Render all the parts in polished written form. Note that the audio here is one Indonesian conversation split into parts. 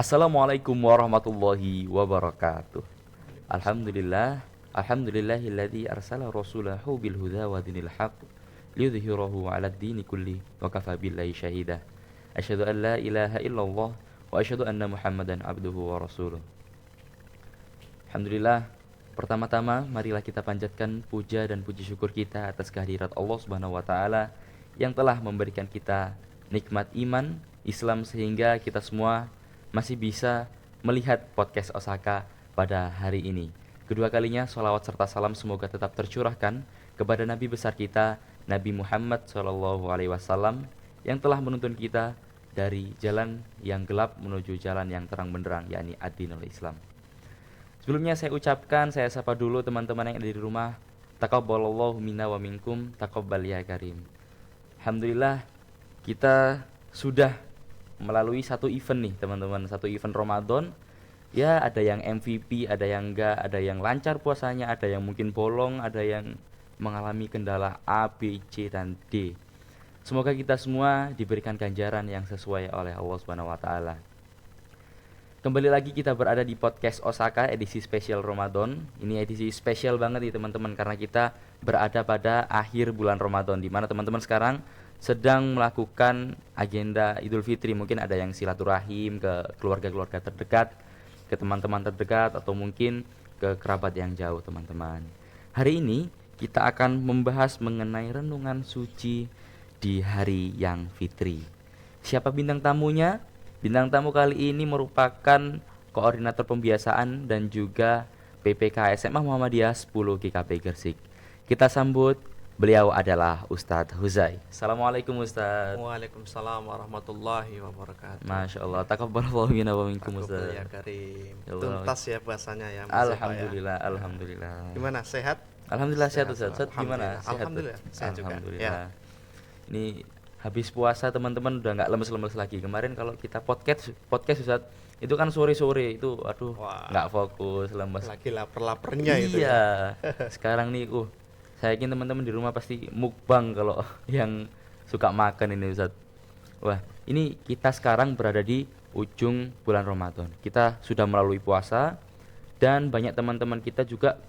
Assalamualaikum warahmatullahi wabarakatuh. Alhamdulillahilladzi arsala rasulahu bil huda wa dinil haqq liyudhhirahu 'alad dini kulli wa kafa billahi syahida. Asyhadu an la ilaha illallah wa asyhadu anna Muhammadan abduhu wa rasuluh. Alhamdulillah, pertama-tama marilah kita panjatkan puja dan puji syukur kita atas kehadirat Allah Subhanahu wa taala yang telah memberikan kita nikmat iman, Islam sehingga kita semua masih bisa melihat podcast Osaka pada hari ini. Kedua kalinya sholawat serta salam semoga tetap tercurahkan kepada Nabi besar kita, Nabi Muhammad SAW yang telah menuntun kita dari jalan yang gelap menuju jalan yang terang benderang, yakni ad-dinul Islam. Sebelumnya saya ucapkan, saya sapa dulu teman-teman yang ada di rumah. Taqabbalallahu minna wa minkum, taqabbal ya karim. Alhamdulillah kita sudah melalui satu event nih teman-teman, satu event Ramadan. Ya ada yang MVP, ada yang enggak, ada yang lancar puasanya, ada yang mungkin bolong, ada yang mengalami kendala A, B, C, dan D. Semoga kita semua diberikan ganjaran yang sesuai oleh Allah Subhanahu wa taala. Kembali lagi kita berada di podcast Osaka edisi spesial Ramadan. Ini edisi spesial banget nih teman-teman karena kita berada pada akhir bulan Ramadan, di mana teman-teman sekarang sedang melakukan agenda Idul Fitri. Mungkin ada yang silaturahim ke keluarga-keluarga terdekat, ke teman-teman terdekat, atau mungkin ke kerabat yang jauh teman-teman. Hari ini kita akan membahas mengenai renungan suci di hari yang fitri. Siapa bintang tamunya? Bintang tamu kali ini merupakan koordinator pembiasaan dan juga PPK SMA Muhammadiyah 10 GKP Gresik. Kita sambut, beliau adalah Ustadz Huzai. Assalamualaikum Ustadz. Waalaikumsalam warahmatullahi wabarakatuh. Masya Allah, takabbalallahu minna wa minkum Ustadz. Ya karim. Ya Allah. Tuntas ya bahasanya ya. Alhamdulillah, ya. Alhamdulillah. Gimana, sehat? Alhamdulillah sehat Ustadz. Ustadz gimana? Sehat? Alhamdulillah, sehat juga. Alhamdulillah. Ini habis puasa teman-teman udah nggak lemes-lemes lagi. Kemarin kalau kita podcast Ustadz, itu kan sore-sore itu aduh nggak fokus, lemes. Lagi lapar-laparnya itu. Iya. Sekarang nih saya yakin teman-teman di rumah pasti mukbang kalau yang suka makan ini Ustadz. Wah, ini kita sekarang berada di ujung bulan Ramadan. Kita sudah melalui puasa dan banyak teman-teman kita juga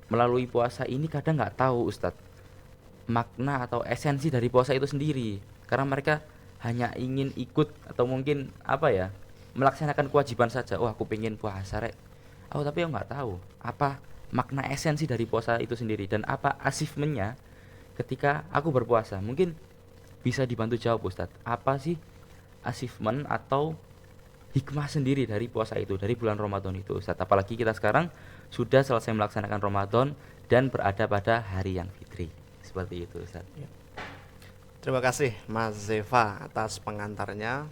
melalui puasa ini kadang nggak tahu Ustadz makna atau esensi dari puasa itu sendiri, karena mereka hanya ingin ikut atau mungkin melaksanakan kewajiban saja. Oh aku pengen puasa rek, tapi aku nggak tahu apa makna esensi dari puasa itu sendiri dan apa achievementnya ketika aku berpuasa. Mungkin bisa dibantu jawab Ustadz, apa sih achievement atau hikmah sendiri dari puasa itu, dari bulan Ramadan itu Ustadz, apalagi kita sekarang sudah selesai melaksanakan Ramadan dan berada pada hari yang fitri. Seperti itu Ustaz. Terima kasih Mas Zeva atas pengantarnya.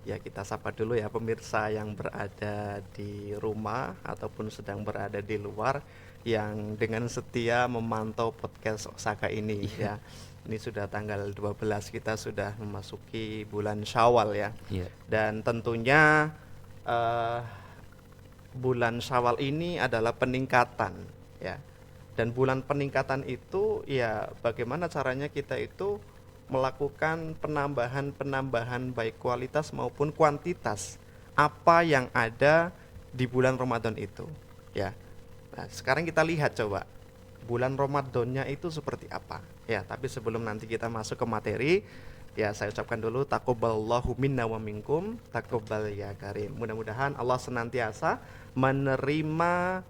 Ya kita sapa dulu ya pemirsa yang berada di rumah ataupun sedang berada di luar yang dengan setia memantau podcast Osaka ini ya. Ini sudah tanggal 12, kita sudah memasuki bulan Syawal ya. Dan tentunya bulan Syawal ini adalah peningkatan ya. Dan bulan peningkatan itu ya bagaimana caranya kita itu melakukan penambahan baik kualitas maupun kuantitas apa yang ada di bulan Ramadan itu ya. Nah, sekarang kita lihat coba bulan Ramadannya itu seperti apa ya. Tapi sebelum nanti kita masuk ke materi ya, saya ucapkan dulu taqabbalallahu minna wa minkum, taqabbal ya karim. Mudah-mudahan Allah senantiasa menerima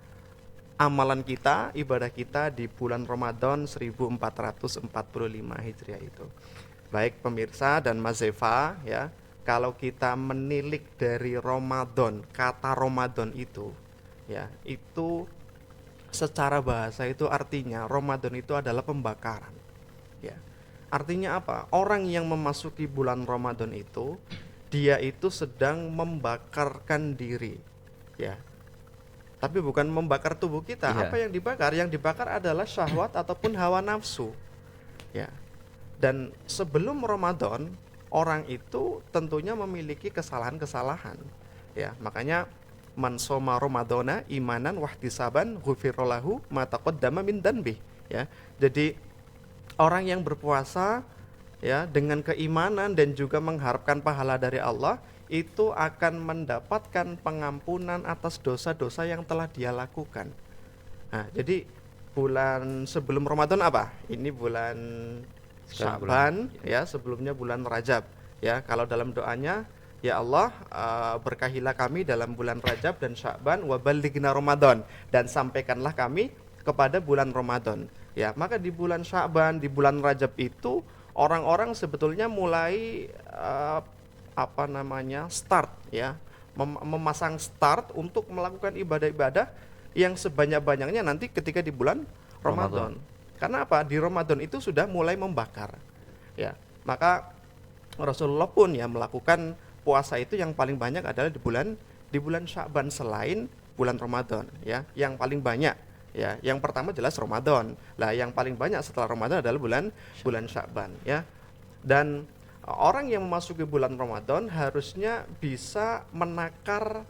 amalan kita, ibadah kita di bulan Ramadan 1445 Hijriah itu. Baik pemirsa dan Mas Zeva ya, kalau kita menilik dari Ramadan, kata Ramadan itu ya, itu secara bahasa itu artinya Ramadan itu adalah pembakaran. Ya. Artinya apa? Orang yang memasuki bulan Ramadan itu dia itu sedang membakarkan diri. Ya. Tapi bukan membakar tubuh kita. Apa yang dibakar? Yang dibakar adalah syahwat ataupun hawa nafsu. Ya. Dan sebelum Ramadan, orang itu tentunya memiliki kesalahan-kesalahan. Ya, makanya man shoma ramadhana imanan wahtisaban ghufira lahu ma taqaddama min danbi. Ya. Jadi orang yang berpuasa ya dengan keimanan dan juga mengharapkan pahala dari Allah, itu akan mendapatkan pengampunan atas dosa-dosa yang telah dia lakukan. Nah, jadi bulan sebelum Ramadan apa? Ini bulan Sekarang Sya'ban, bulan ya, sebelumnya bulan Rajab. Ya, kalau dalam doanya, ya Allah, berkahilah kami dalam bulan Rajab dan Sya'ban wa ballighna Ramadan, dan sampaikanlah kami kepada bulan Ramadan. Ya, maka di bulan Sya'ban, di bulan Rajab itu orang-orang sebetulnya mulai start, ya, memasang start untuk melakukan ibadah-ibadah yang sebanyak-banyaknya nanti ketika di bulan Ramadan. Karena apa? Di Ramadan itu sudah mulai membakar. Ya. Maka Rasulullah pun ya melakukan puasa itu yang paling banyak adalah di bulan Sya'ban selain bulan Ramadan, ya. Yang paling banyak, ya. Yang pertama jelas Ramadan. Lah yang paling banyak setelah Ramadan adalah bulan Sya'ban, ya. Dan orang yang memasuki bulan Ramadan harusnya bisa menakar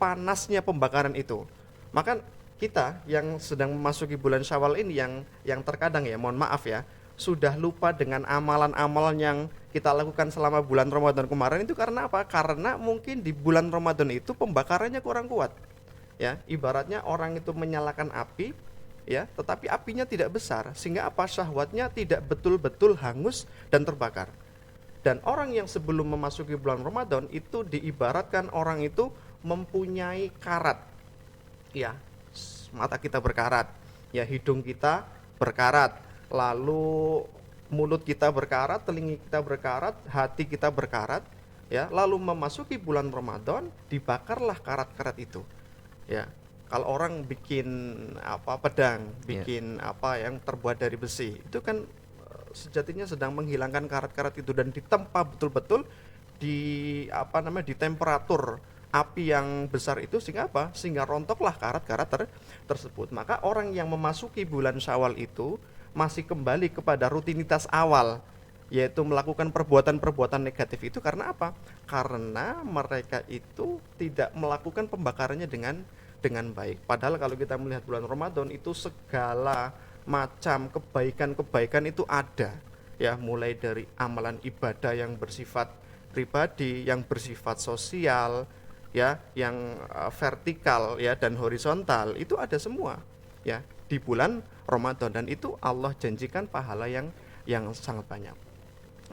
panasnya pembakaran itu. Maka kita yang sedang memasuki bulan Syawal ini yang terkadang, ya, mohon maaf ya, sudah lupa dengan amalan-amalan yang kita lakukan selama bulan Ramadan kemarin itu karena apa? Karena mungkin di bulan Ramadan itu pembakarannya kurang kuat. Ya, ibaratnya orang itu menyalakan api, ya, tetapi apinya tidak besar sehingga apa? Syahwatnya tidak betul-betul hangus dan terbakar. Dan orang yang sebelum memasuki bulan Ramadan itu diibaratkan orang itu mempunyai karat. Ya, mata kita berkarat, ya, hidung kita berkarat, lalu mulut kita berkarat, telinga kita berkarat, hati kita berkarat, ya. Lalu memasuki bulan Ramadan dibakarlah karat-karat itu, ya. Kalau orang bikin pedang, bikin yang terbuat dari besi, itu kan sejatinya sedang menghilangkan karat-karat itu dan ditempa betul-betul di di temperatur api yang besar itu sehingga apa? Sehingga rontoklah karat-karat tersebut. Maka orang yang memasuki bulan Syawal itu masih kembali kepada rutinitas awal, yaitu melakukan perbuatan-perbuatan negatif itu karena apa? Karena mereka itu tidak melakukan pembakarannya dengan baik. Padahal kalau kita melihat bulan Ramadan itu segala macam kebaikan-kebaikan itu ada, ya, mulai dari amalan ibadah yang bersifat pribadi, yang bersifat sosial, ya, yang vertikal, ya, dan horizontal itu ada semua, ya, di bulan Ramadan, dan itu Allah janjikan pahala yang sangat banyak.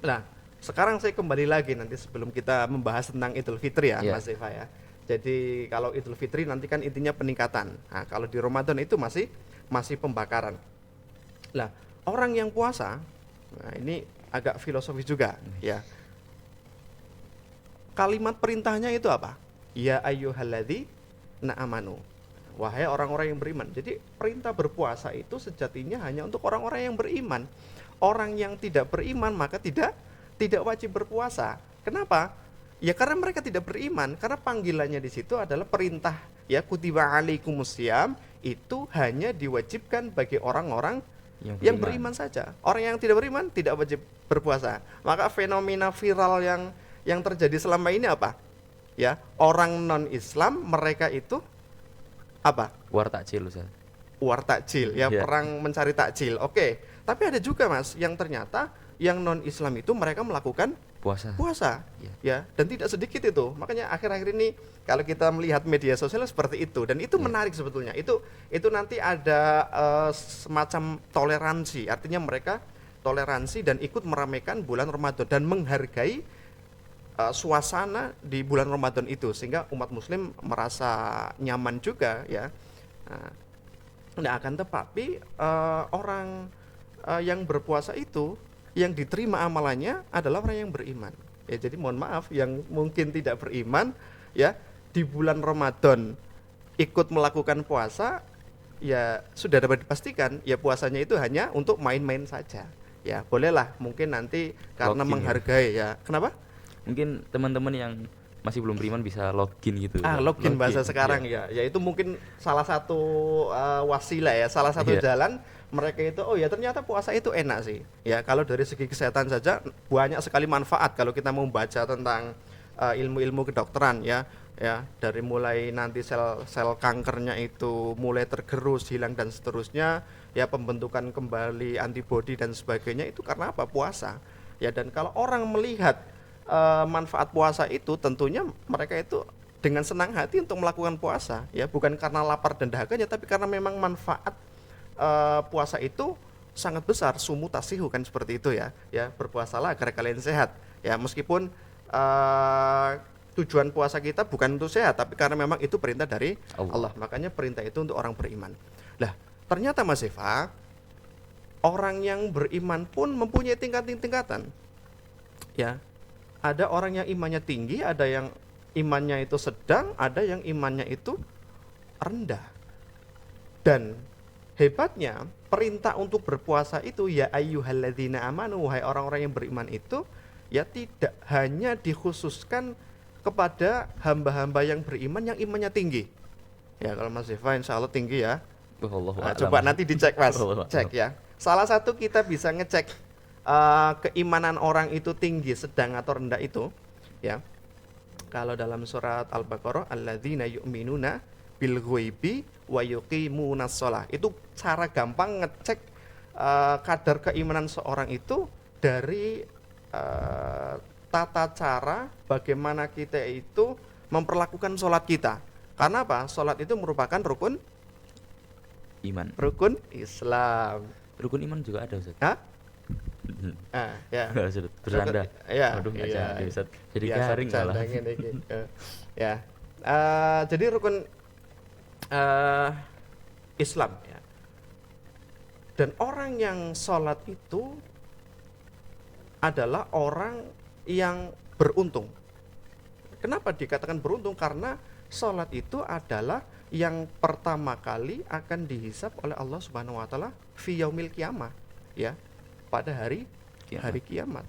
Nah, sekarang saya kembali lagi nanti sebelum kita membahas tentang Idul Fitri, ya, Mas Eva, ya. Jadi kalau Idul Fitri nanti kan intinya peningkatan. Nah, kalau di Ramadan itu masih pembakaran. Lah, orang yang puasa, nah ini agak filosofis juga, ya. Kalimat perintahnya itu apa? Ya ayyuhalladzina amanu, wahai orang-orang yang beriman. Jadi perintah berpuasa itu sejatinya hanya untuk orang-orang yang beriman. Orang yang tidak beriman maka tidak wajib berpuasa. Kenapa? Ya karena mereka tidak beriman. Karena panggilannya di situ adalah perintah, ya, kutiba alaikumusiyam, itu hanya diwajibkan bagi orang-orang yang beriman saja. Orang yang tidak beriman tidak wajib berpuasa. Maka fenomena viral yang terjadi selama ini apa? Ya, orang non-Islam mereka itu apa? War takjil, Ustaz. War takjil, ya, perang mencari takjil. Oke. Tapi ada juga, Mas, yang ternyata yang non-Islam itu mereka melakukan puasa. Ya, dan tidak sedikit itu. Makanya akhir-akhir ini kalau kita melihat media sosial seperti itu, dan itu menarik sebetulnya. Itu nanti ada semacam toleransi. Artinya mereka toleransi dan ikut meramaikan bulan Ramadan dan menghargai suasana di bulan Ramadan itu sehingga umat muslim merasa nyaman juga, ya. Nah, akan tetapi orang yang berpuasa itu yang diterima amalannya adalah orang yang beriman. Ya, jadi mohon maaf yang mungkin tidak beriman, ya, di bulan Ramadan ikut melakukan puasa, ya sudah dapat dipastikan ya puasanya itu hanya untuk main-main saja. Ya, bolehlah mungkin nanti karena Login, menghargai, ya. Kenapa? Mungkin teman-teman yang masih belum beriman bisa login gitu. Login bahasa sekarang, ya. Ya itu mungkin salah satu wasilah, ya, salah satu jalan mereka itu, oh ya ternyata puasa itu enak sih. Ya, kalau dari segi kesehatan saja banyak sekali manfaat kalau kita mau baca tentang ilmu-ilmu kedokteran, ya. Ya, dari mulai nanti sel kankernya itu mulai tergerus, hilang dan seterusnya, ya, pembentukan kembali antibodi dan sebagainya itu karena apa? Puasa. Ya, dan kalau orang melihat manfaat puasa itu tentunya mereka itu dengan senang hati untuk melakukan puasa, ya bukan karena lapar dan dahaganya, tapi karena memang manfaat puasa itu sangat besar. Sumu tasihu kan seperti itu ya, ya berpuasalah agar kalian sehat. Ya meskipun eh, tujuan puasa kita bukan untuk sehat, tapi karena memang itu perintah dari Allah. Allah. Makanya perintah itu untuk orang beriman. Lah, ternyata Mas Eva, orang yang beriman pun mempunyai tingkatan-tingkatan. Ya, ada orang yang imannya tinggi, ada yang imannya itu sedang, ada yang imannya itu rendah. Dan hebatnya perintah untuk berpuasa itu, ya ayyuhalladzina amanu, wahai orang-orang yang beriman itu, ya tidak hanya dikhususkan kepada hamba-hamba yang beriman yang imannya tinggi. Ya kalau Mas Eva insya Allah tinggi ya. Wallahu Nah, a'lam. coba nanti dicek Mas, Wallahu cek a'lam. ya. Salah satu kita bisa ngecek keimanan orang itu tinggi, sedang atau rendah itu, ya. Kalau dalam surat Al-Baqarah, alladzina yu'minuna bil ghaibi wa yuqimunas shalah. Itu cara gampang ngecek kadar keimanan seorang itu dari tata cara bagaimana kita itu memperlakukan sholat kita. Karena apa? Sholat itu merupakan rukun Iman. Islam. Rukun iman juga ada, Ustaz. Hah? Ya. Enggak, Ustaz. Bercanda. Ya, Waduh, enggak iya. jadi, Ustaz. Jadi Biasa garing malah. bercandanya iki. Ya. Jadi rukun Islam ya. Dan orang yang sholat itu adalah orang yang beruntung. Kenapa dikatakan beruntung? Karena sholat itu adalah yang pertama kali akan dihisab oleh Allah Subhanahu wa taala fi yaumil qiyamah, ya, pada hari kiamat.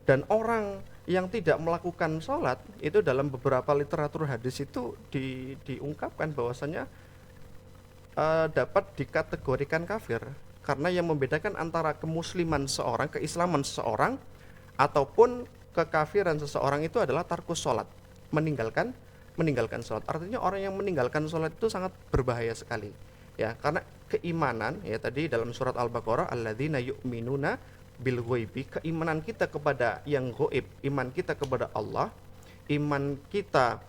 Dan orang yang tidak melakukan sholat itu dalam beberapa literatur hadis itu diungkapkan bahwasanya dapat dikategorikan kafir, karena yang membedakan antara kemusliman seorang, keislaman seseorang ataupun kekafiran seseorang itu adalah tarkus sholat, meninggalkan sholat. Artinya orang yang meninggalkan sholat itu sangat berbahaya sekali, ya, karena keimanan, ya, tadi dalam surat Al-Baqarah, alladzina yu'minuna bil ghaibi, keimanan kita kepada yang gaib, iman kita kepada Allah, iman kita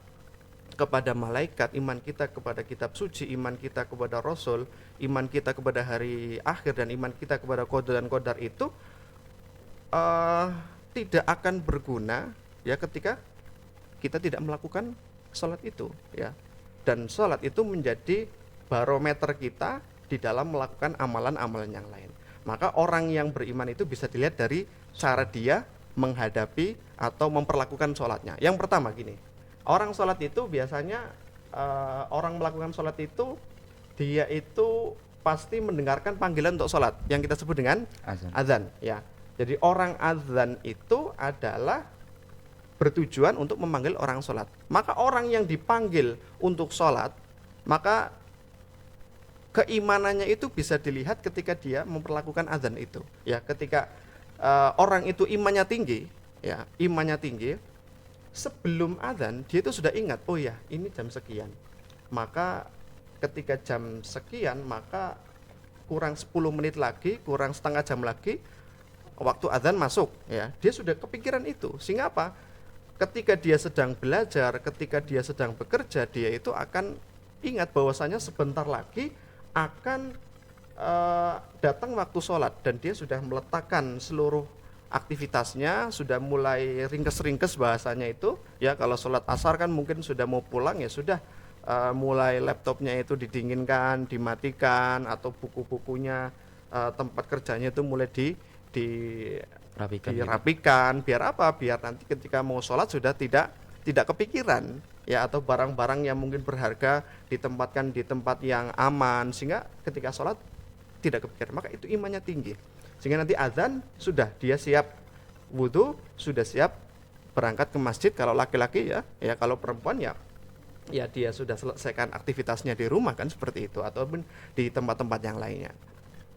kepada malaikat, iman kita kepada kitab suci, iman kita kepada rasul, iman kita kepada hari akhir, dan iman kita kepada qada dan qadar itu tidak akan berguna, ya, ketika kita tidak melakukan sholat itu, ya. Dan sholat itu menjadi barometer kita di dalam melakukan amalan-amalan yang lain. Maka orang yang beriman itu bisa dilihat dari cara dia menghadapi atau memperlakukan sholatnya. Yang pertama gini, orang sholat itu biasanya orang melakukan sholat itu dia itu pasti mendengarkan panggilan untuk sholat yang kita sebut dengan azan, ya. Jadi orang azan itu adalah bertujuan untuk memanggil orang sholat. Maka orang yang dipanggil untuk sholat, maka keimanannya itu bisa dilihat ketika dia memperlakukan azan itu, ya. Ketika orang itu imannya tinggi, ya, imannya tinggi, sebelum azan dia itu sudah ingat, oh ya, ini jam sekian. Maka ketika jam sekian, maka kurang 10 menit lagi, kurang setengah jam lagi waktu azan masuk, ya. Dia sudah kepikiran itu. Sehingga apa? Ketika dia sedang belajar, ketika dia sedang bekerja, dia itu akan ingat bahwasanya sebentar lagi akan datang waktu sholat, dan dia sudah meletakkan seluruh aktivitasnya, sudah mulai ringkes-ringkes bahasanya itu, ya. Kalau sholat asar kan mungkin sudah mau pulang, ya sudah mulai laptopnya itu didinginkan, dimatikan, atau buku-bukunya, tempat kerjanya itu mulai dirapikan, biar apa? Biar nanti ketika mau sholat sudah tidak kepikiran, ya, atau barang-barang yang mungkin berharga ditempatkan di tempat yang aman, sehingga ketika sholat tidak kepikiran. Maka itu imannya tinggi, sehingga nanti azan sudah dia siap wudhu, sudah siap berangkat ke masjid kalau laki-laki, ya, ya, kalau perempuan ya dia sudah selesaikan aktivitasnya di rumah kan, seperti itu, ataupun di tempat-tempat yang lainnya.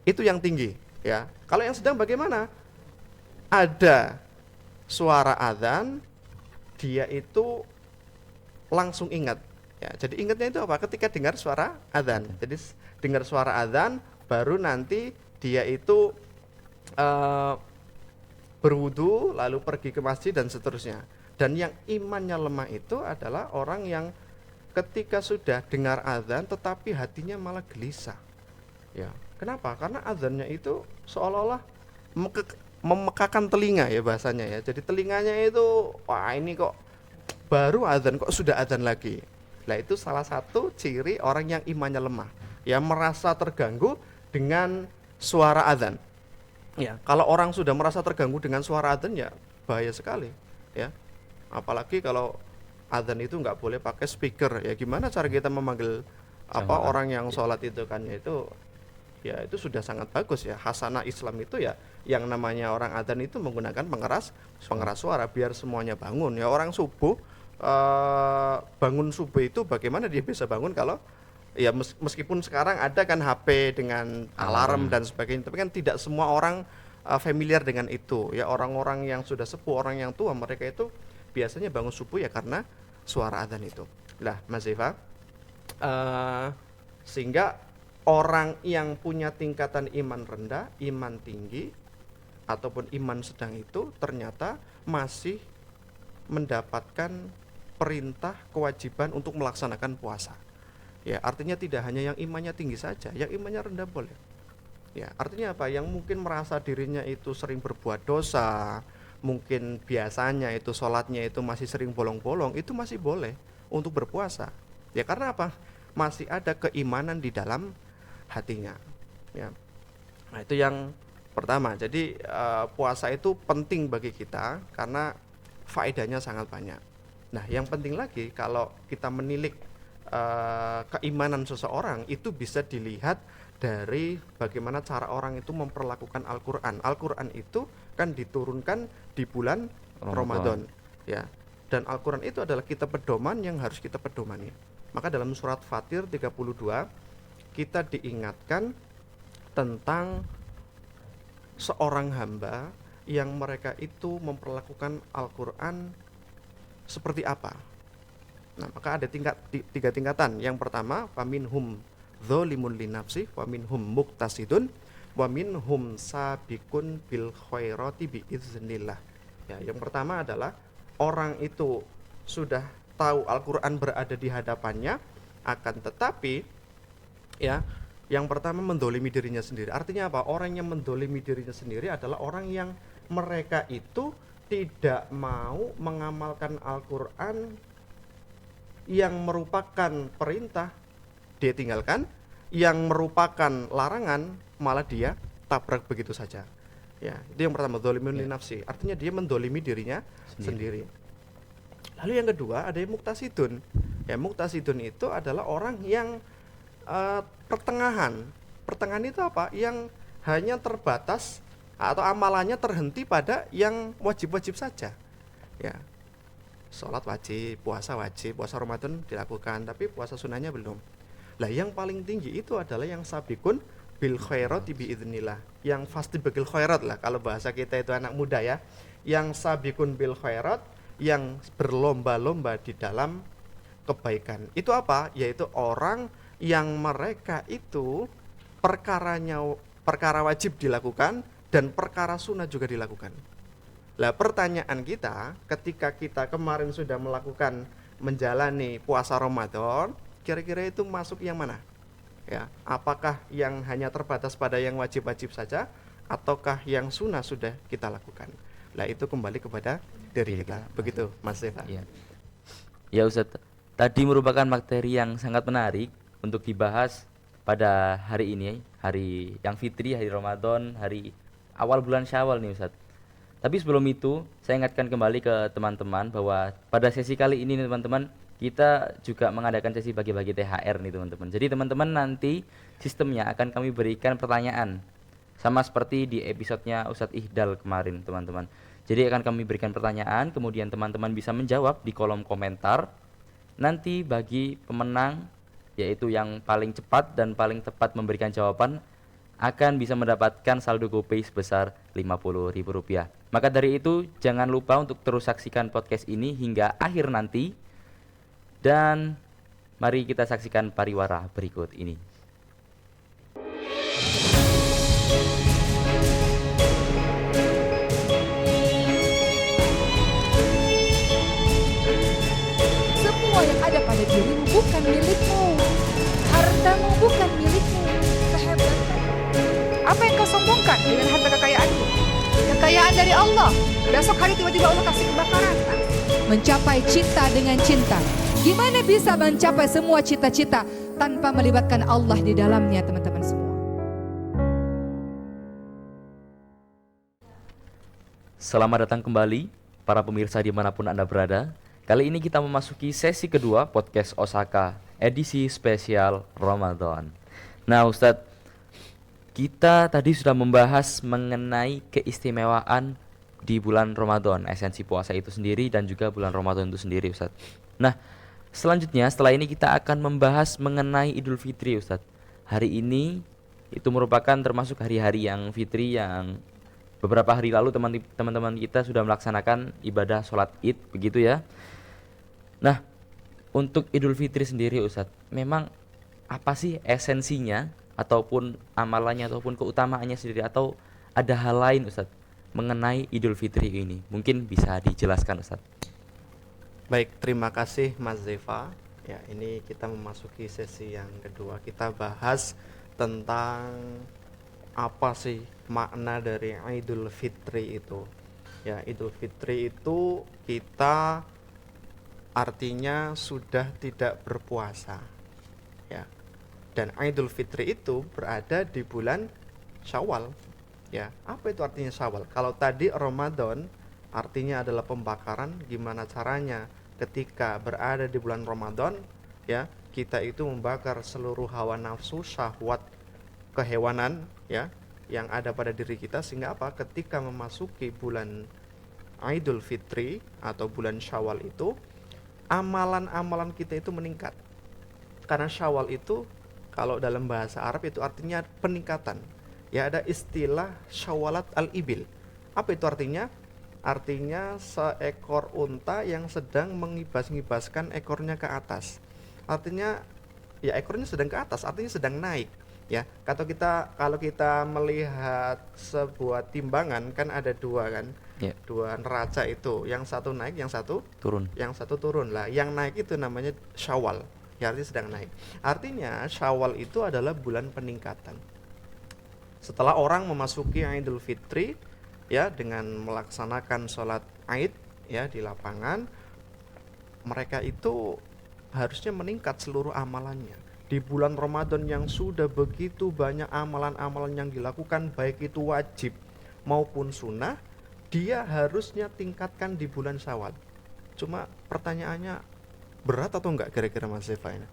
Itu yang tinggi, ya. Kalau yang sedang bagaimana? Ada suara azan, dia itu langsung ingat, ya. Jadi ingatnya itu apa? Ketika dengar suara azan. Jadi dengar suara azan, baru nanti dia itu berwudu lalu pergi ke masjid dan seterusnya. Dan yang imannya lemah itu adalah orang yang ketika sudah dengar azan tetapi hatinya malah gelisah. Ya, kenapa? Karena azannya itu seolah-olah memekakan telinga ya bahasanya ya. Jadi telinganya itu wah ini kok baru azan kok sudah azan lagi. Nah, itu salah satu ciri orang yang imannya lemah. Ya, merasa terganggu dengan suara azan. Ya, kalau orang sudah merasa terganggu dengan suara azan ya bahaya sekali ya. Apalagi kalau azan itu nggak boleh pakai speaker. Ya gimana cara kita memanggil Jamaah. orang yang sholat itu kan ya itu sudah sangat bagus ya. Hasanah Islam itu ya yang namanya orang azan itu menggunakan pengeras suara biar semuanya bangun. Ya orang subuh bangun subuh itu bagaimana dia bisa bangun kalau ya meskipun sekarang ada kan HP dengan alarm dan sebagainya, tapi kan tidak semua orang familiar dengan itu. Ya orang-orang yang sudah sepuh, orang yang tua, mereka itu biasanya bangun subuh ya karena suara adzan itu. Lah, Mas Eva, sehingga orang yang punya tingkatan iman rendah, iman tinggi, ataupun iman sedang itu ternyata masih mendapatkan perintah kewajiban untuk melaksanakan puasa. Ya, artinya tidak hanya yang imannya tinggi saja, yang imannya rendah boleh. Ya, artinya apa? Yang mungkin merasa dirinya itu sering berbuat dosa, mungkin biasanya itu sholatnya itu masih sering bolong-bolong, itu masih boleh untuk berpuasa. Ya, karena apa? Masih ada keimanan di dalam hatinya. Ya. Nah, itu yang pertama. Jadi puasa itu penting bagi kita karena faedahnya sangat banyak. Nah, yang penting lagi kalau kita menilik keimanan seseorang itu bisa dilihat dari bagaimana cara orang itu memperlakukan Al-Quran. Al-Quran itu kan diturunkan di bulan Ramadan, ya. Dan Al-Quran itu adalah kitab pedoman yang harus kita pedomani. Maka dalam surat Fatir 32 kita diingatkan tentang seorang hamba yang mereka itu memperlakukan Al-Quran seperti apa. Nah, maka ada tiga tingkatan. Yang pertama, faminhum dzalimun linafsi, waminhum muqtasidun, waminhum sabiqun bil khairati biiznillah. Ya, yang pertama adalah orang itu sudah tahu Al-Qur'an berada di hadapannya, akan tetapi ya, yang pertama mendolimi dirinya sendiri. Artinya apa? Orang yang mendolimi dirinya sendiri adalah orang yang mereka itu tidak mau mengamalkan Al-Qur'an yang merupakan perintah dia tinggalkan, yang merupakan larangan malah dia tabrak begitu saja. Ya, itu yang pertama, dzalimun li nafsi. Artinya dia mendolimi dirinya sendiri. Lalu yang kedua ada yang muqtasidun. Ya, muqtasidun itu adalah orang yang pertengahan. Pertengahan itu apa? Yang hanya terbatas atau amalannya terhenti pada yang wajib-wajib saja. Ya. Sholat wajib, puasa Ramadan dilakukan, tapi puasa sunnahnya belum. Lah yang paling tinggi itu adalah yang sabiqun bil khairati biiznillah, yang pasti bil khairat lah kalau bahasa kita itu anak muda ya. Yang sabiqun bil khairat, yang berlomba-lomba di dalam kebaikan. Itu apa? Yaitu orang yang mereka itu perkara wajib dilakukan dan perkara sunnah juga dilakukan. Lah pertanyaan kita, ketika kita kemarin sudah melakukan menjalani puasa Ramadan, kira-kira itu masuk yang mana? Ya, apakah yang hanya terbatas pada yang wajib-wajib saja, ataukah yang sunnah sudah kita lakukan? Lah itu kembali kepada diri kita. Begitu, Mas Eva. Ya. Ya Ustadz, tadi merupakan materi yang sangat menarik untuk dibahas pada hari ini, hari yang fitri, hari Ramadan, hari awal bulan Syawal nih Ustadz. Tapi sebelum itu, saya ingatkan kembali ke teman-teman bahwa pada sesi kali ini nih teman-teman, kita juga mengadakan sesi bagi-bagi THR nih teman-teman. Jadi teman-teman nanti sistemnya akan kami berikan pertanyaan sama seperti di episodenya Ustadz Ihdal kemarin teman-teman. Jadi akan kami berikan pertanyaan, kemudian teman-teman bisa menjawab di kolom komentar. Nanti bagi pemenang, yaitu yang paling cepat dan paling tepat memberikan jawaban, akan bisa mendapatkan saldo GoPay sebesar Rp50.000. Maka dari itu jangan lupa untuk terus saksikan podcast ini hingga akhir nanti. Dan mari kita saksikan pariwara berikut ini. dari Allah. Besok hari tiba-tiba Allah kasih kebakaran. Mencapai cinta dengan cinta. Gimana bisa mencapai semua cita-cita tanpa melibatkan Allah di dalamnya, teman-teman semua? Selamat datang kembali para pemirsa dimanapun Anda berada. Kali ini kita memasuki sesi kedua podcast Osaka edisi spesial Ramadan. Nah Ustadz, kita tadi sudah membahas mengenai keistimewaan di bulan Ramadan, esensi puasa itu sendiri dan juga bulan Ramadan itu sendiri Ustadz. Nah selanjutnya setelah ini kita akan membahas mengenai Idul Fitri Ustadz. Hari ini itu merupakan termasuk hari-hari yang fitri yang beberapa hari lalu teman-teman kita sudah melaksanakan ibadah sholat id begitu ya. Nah untuk Idul Fitri sendiri Ustadz, memang apa sih esensinya ataupun amalannya ataupun keutamaannya sendiri, atau ada hal lain Ustadz mengenai Idul Fitri ini? Mungkin bisa dijelaskan Ustadz. Baik, terima kasih Mas Zeva. Ya, ini kita memasuki sesi yang kedua. Kita bahas tentang apa sih makna dari Idul Fitri itu. Ya, Idul Fitri itu kita artinya sudah tidak berpuasa. Ya. Dan Idul Fitri itu berada di bulan Syawal. Ya, apa itu artinya Syawal? Kalau tadi Ramadan artinya adalah pembakaran, gimana caranya ketika berada di bulan Ramadan, ya, kita itu membakar seluruh hawa nafsu, syahwat, kehewanan, ya, yang ada pada diri kita, sehingga apa? Ketika memasuki bulan Idul Fitri atau bulan Syawal itu, amalan-amalan kita itu meningkat. Karena Syawal itu kalau dalam bahasa Arab itu artinya peningkatan. Ya, ada istilah syawalat al-ibil. Apa itu artinya? Artinya seekor unta yang sedang mengibas-ngibaskan ekornya ke atas. Artinya ya ekornya sedang ke atas, artinya sedang naik. Ya, kalau kita melihat sebuah timbangan kan ada dua kan, dua neraca itu, yang satu naik, yang satu turun lah. Yang naik itu namanya Syawal, ya, artinya sedang naik. Artinya Syawal itu adalah bulan peningkatan. Setelah orang memasuki Idul Fitri, ya, dengan melaksanakan sholat Id, ya, di lapangan, mereka itu harusnya meningkat seluruh amalannya. Di bulan Ramadan yang sudah begitu banyak amalan-amalan yang dilakukan, baik itu wajib maupun sunnah, dia harusnya tingkatkan di bulan Syawal. Cuma pertanyaannya, berat atau enggak kira-kira Mas Zeva ini?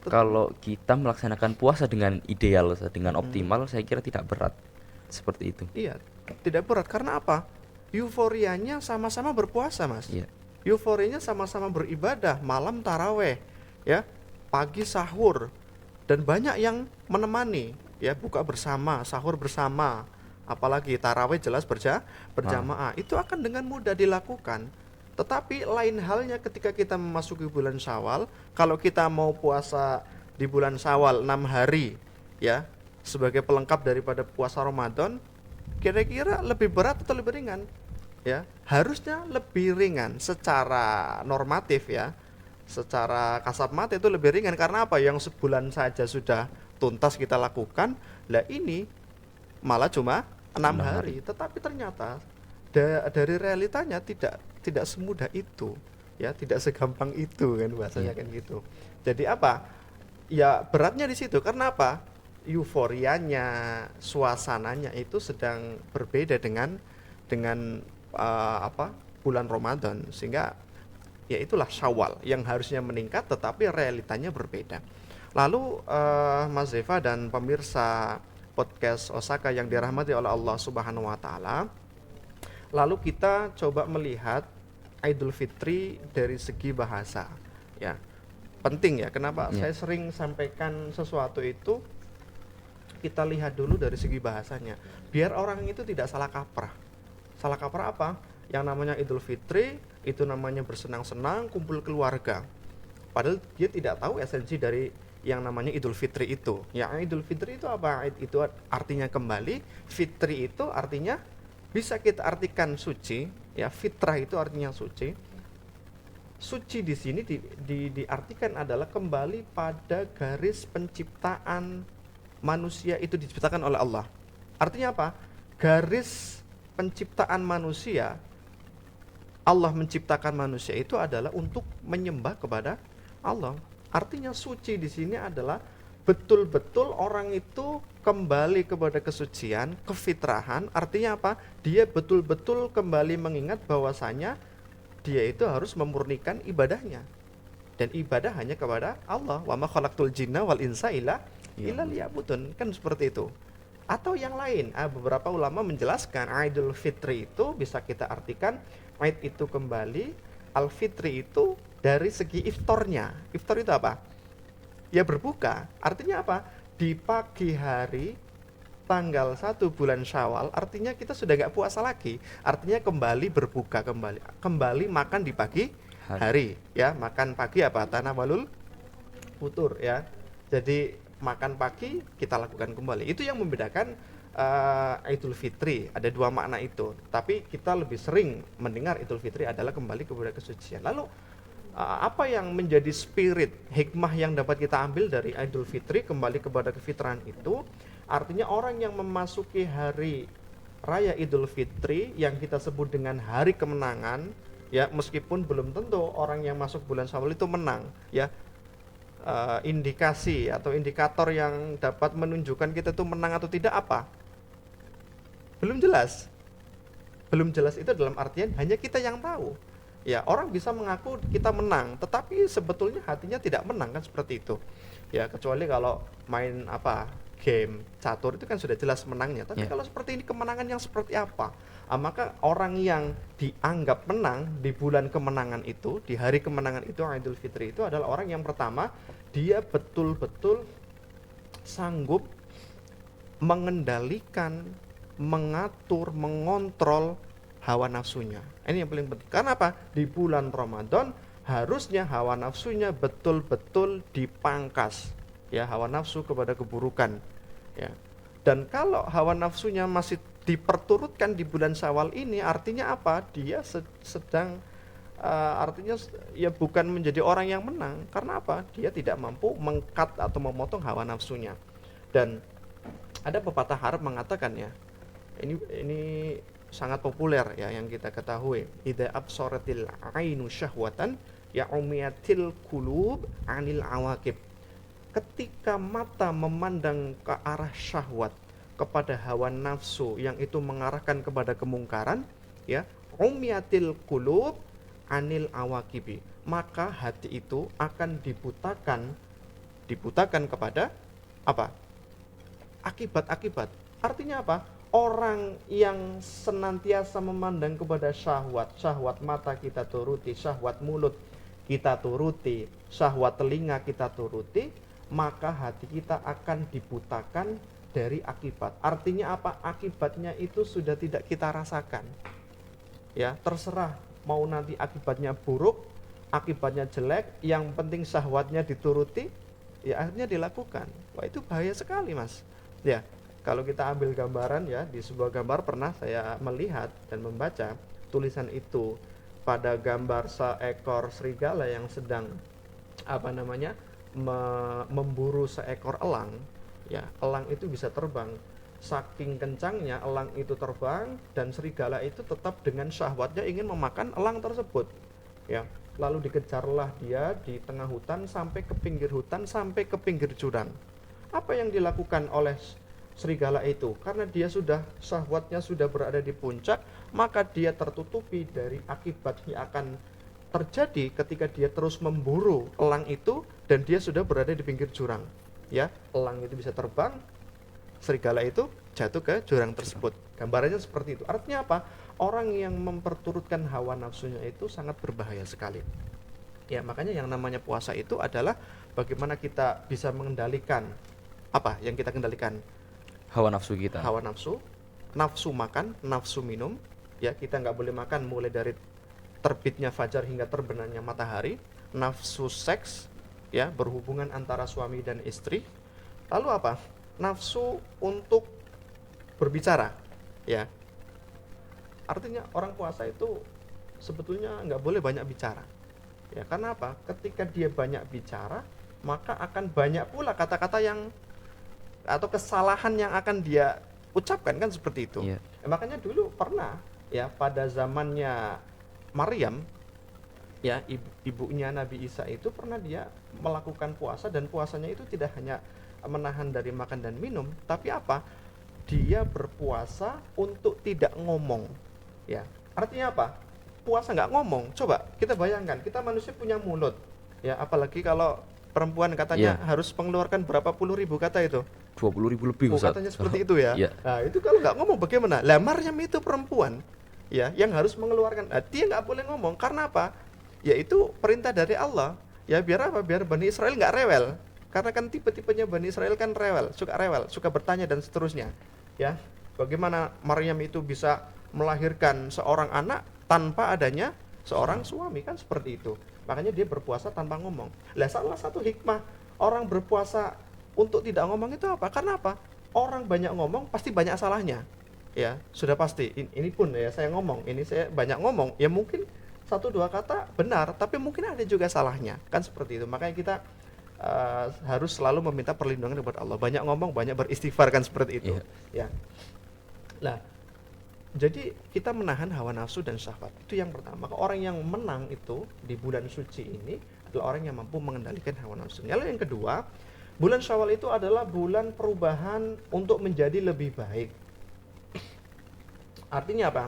Kalau kita melaksanakan puasa dengan ideal, dengan optimal, saya kira tidak berat seperti itu. Iya, tidak berat. Karena apa? Euforianya sama-sama berpuasa, Mas. Iya. Euforianya sama-sama beribadah, malam taraweh, ya, pagi sahur, dan banyak yang menemani, ya, buka bersama, sahur bersama, apalagi taraweh jelas berjamaah. Itu akan dengan mudah dilakukan. Tetapi lain halnya ketika kita memasuki bulan Syawal. Kalau kita mau puasa di bulan Syawal 6 hari, ya, sebagai pelengkap daripada puasa Ramadan, kira-kira lebih berat atau lebih ringan? Ya, harusnya lebih ringan secara normatif, ya. Secara kasat mata itu lebih ringan. Karena apa? Yang sebulan saja sudah tuntas kita lakukan, lah ini malah cuma 6 hari. Tetapi ternyata dari realitanya tidak semudah itu, ya, tidak segampang itu kan bahasanya, kan gitu. Jadi apa? Ya beratnya di situ. Karena apa? Euforianya, suasananya itu sedang berbeda dengan bulan Ramadan, sehingga ya itulah Syawal yang harusnya meningkat tetapi realitanya berbeda. Lalu Mas Zeva dan pemirsa podcast Osaka yang dirahmati oleh Allah Subhanahu wa taala, lalu kita coba melihat Idul Fitri dari segi bahasa, ya. Penting, ya. Kenapa saya sering sampaikan sesuatu itu, kita lihat dulu dari segi bahasanya, biar orang itu tidak salah kaprah. Salah kaprah apa? Yang namanya Idul Fitri itu namanya bersenang-senang, kumpul keluarga. Padahal dia tidak tahu esensi dari yang namanya Idul Fitri itu. Ya, Idul Fitri itu apa? Itu artinya kembali. Fitri itu artinya bisa kita artikan suci, ya. Fitrah itu artinya suci. Suci di sini diartikan adalah kembali pada garis penciptaan manusia itu diciptakan oleh Allah. Artinya apa? Garis penciptaan manusia, Allah menciptakan manusia itu adalah untuk menyembah kepada Allah. Artinya suci di sini adalah betul-betul orang itu kembali kepada kesucian, kefitrahan. Artinya apa? Dia betul-betul kembali mengingat bahwasanya dia itu harus memurnikan ibadahnya. Dan ibadah hanya kepada Allah. Wa ma khalaqtul jinna wal insa illa liya'budun. Kan seperti itu. Atau yang lain, beberapa ulama menjelaskan Idul Fitri itu bisa kita artikan Id itu kembali, Al-Fitri itu dari segi iftornya. Iftor itu apa? Ya berbuka. Artinya apa? Di pagi hari tanggal 1 bulan Syawal, artinya kita sudah nggak puasa lagi. Artinya kembali berbuka, kembali makan di pagi hari. Ya, makan pagi apa? Tanawalul futur ya. Jadi makan pagi kita lakukan kembali. Itu yang membedakan Idul Fitri. Ada dua makna itu. Tapi kita lebih sering mendengar Idul Fitri adalah kembali kepada kesucian. Lalu apa yang menjadi spirit, hikmah yang dapat kita ambil dari Idul Fitri kembali kepada kefitrahan itu? Artinya orang yang memasuki hari raya Idul Fitri yang kita sebut dengan hari kemenangan, ya meskipun belum tentu orang yang masuk bulan Syawal itu menang, ya. Indikasi atau indikator yang dapat menunjukkan kita itu menang atau tidak apa? Belum jelas. Belum jelas itu dalam artian hanya kita yang tahu. Ya, orang bisa mengaku kita menang, tetapi sebetulnya hatinya tidak menang, kan seperti itu. Ya, kecuali kalau main game catur itu kan sudah jelas menangnya. Tapi kalau seperti ini kemenangan yang seperti apa? Maka orang yang dianggap menang di bulan kemenangan itu, di hari kemenangan itu, Idul Fitri itu adalah orang yang pertama, dia betul-betul sanggup mengendalikan, mengatur, mengontrol hawa nafsunya. Ini yang paling penting. Karena apa? Di bulan Ramadan harusnya hawa nafsunya betul-betul dipangkas. Ya, hawa nafsu kepada keburukan. Ya. Dan kalau hawa nafsunya masih diperturutkan di bulan Syawal ini, artinya apa? Dia sedang artinya ya bukan menjadi orang yang menang. Karena apa? Dia tidak mampu mengkat atau memotong hawa nafsunya. Dan ada pepatah Arab mengatakan ya, ini sangat populer ya yang kita ketahui. Idza absaratil ainu syahwatan ya umiyatil qulub anil awaqib. Ketika mata memandang ke arah syahwat, kepada hawa nafsu yang itu mengarahkan kepada kemungkaran, ya, umiyatil qulub anil awaqibi, maka hati itu akan dibutakan kepada apa? Akibat-akibat. Artinya apa? Orang yang senantiasa memandang kepada syahwat mata kita turuti, syahwat mulut kita turuti, syahwat telinga kita turuti, maka hati kita akan dibutakan dari akibat. Artinya apa? Akibatnya itu sudah tidak kita rasakan. Ya, terserah mau nanti akibatnya buruk, akibatnya jelek, yang penting syahwatnya dituruti, ya akhirnya dilakukan. Wah, itu bahaya sekali, Mas. Ya. Kalau kita ambil gambaran ya, di sebuah gambar pernah saya melihat dan membaca tulisan itu pada gambar seekor serigala yang sedang memburu seekor elang. Ya, elang itu bisa terbang. Saking kencangnya elang itu terbang dan serigala itu tetap dengan syahwatnya ingin memakan elang tersebut. Ya, lalu dikejarlah dia di tengah hutan sampai ke pinggir hutan, sampai ke pinggir jurang. Apa yang dilakukan oleh serigala itu? Karena dia syahwatnya sudah berada di puncak, maka dia tertutupi dari akibat yang akan terjadi ketika dia terus memburu elang itu dan dia sudah berada di pinggir jurang. Ya, elang itu bisa terbang, serigala itu jatuh ke jurang tersebut. Gambarannya seperti itu. Artinya apa? Orang yang memperturutkan hawa nafsunya itu sangat berbahaya sekali. Ya, makanya yang namanya puasa itu adalah bagaimana kita bisa mengendalikan apa yang kita kendalikan? Hawa nafsu kita. Hawa nafsu, nafsu makan, nafsu minum. Ya, kita nggak boleh makan mulai dari terbitnya fajar hingga terbenamnya matahari. Nafsu seks, ya, berhubungan antara suami dan istri. Lalu apa? Nafsu untuk berbicara, ya. Artinya orang puasa itu sebetulnya nggak boleh banyak bicara. Ya, karena apa? Ketika dia banyak bicara, maka akan banyak pula kata-kata yang atau kesalahan yang akan dia ucapkan, kan seperti itu. Makanya dulu pernah ya pada zamannya Maryam ya, ibunya Nabi Isa itu pernah dia melakukan puasa, dan puasanya itu tidak hanya menahan dari makan dan minum, tapi apa? Dia berpuasa untuk tidak ngomong. Ya, artinya apa? Puasa nggak ngomong. Coba kita bayangkan, kita manusia punya mulut. Ya, apalagi kalau perempuan katanya harus mengeluarkan berapa puluh ribu kata itu. 20.000 lebih, Ustaz. Katanya seperti itu ya. Iya. Nah, itu kalau nggak ngomong bagaimana? Lah Maryam itu perempuan ya yang harus mengeluarkan. Nah, dia nggak boleh ngomong karena apa? Yaitu perintah dari Allah. Ya biar apa? Biar Bani Israel nggak rewel. Karena kan tipe-tipenya Bani Israel kan rewel, suka bertanya dan seterusnya. Ya, bagaimana Maryam itu bisa melahirkan seorang anak tanpa adanya seorang suami, kan seperti itu. Makanya dia berpuasa tanpa ngomong. Lah salah satu hikmah orang berpuasa untuk tidak ngomong itu apa? Karena apa? Orang banyak ngomong pasti banyak salahnya. Ya, sudah pasti. Ini pun ya saya ngomong, ini saya banyak ngomong, ya mungkin 1-2 kata benar, tapi mungkin ada juga salahnya. Kan seperti itu. Makanya kita harus selalu meminta perlindungan kepada Allah. Banyak ngomong, banyak beristighfar, kan seperti itu. Ya. Nah, jadi kita menahan hawa nafsu dan syahwat. Itu yang pertama. Orang yang menang itu di bulan suci ini adalah orang yang mampu mengendalikan hawa nafsu. Lalu yang kedua, bulan Syawal itu adalah bulan perubahan untuk menjadi lebih baik. Artinya apa?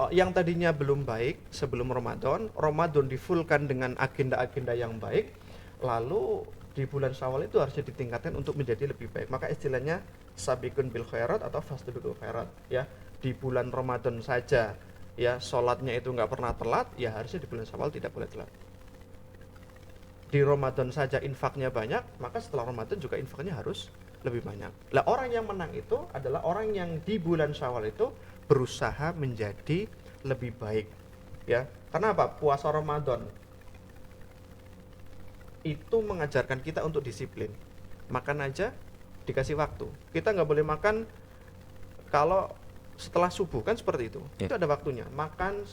Yang tadinya belum baik sebelum Ramadan, Ramadan difulkan dengan agenda-agenda yang baik, lalu di bulan Syawal itu harusnya ditingkatkan untuk menjadi lebih baik. Maka istilahnya sabiqun bil khairat atau fastabiqul khairat. Ya, di bulan Ramadan saja ya sholatnya itu nggak pernah telat, ya harusnya di bulan Syawal tidak boleh telat. Di Ramadan saja infaknya banyak, maka setelah Ramadan juga infaknya harus lebih banyak. Lah orang yang menang itu adalah orang yang di bulan Syawal itu berusaha menjadi lebih baik. Ya, karena apa? Puasa Ramadan itu mengajarkan kita untuk disiplin. Makan aja dikasih waktu. Kita nggak boleh makan kalau setelah subuh, kan seperti itu. Itu ada waktunya. Makan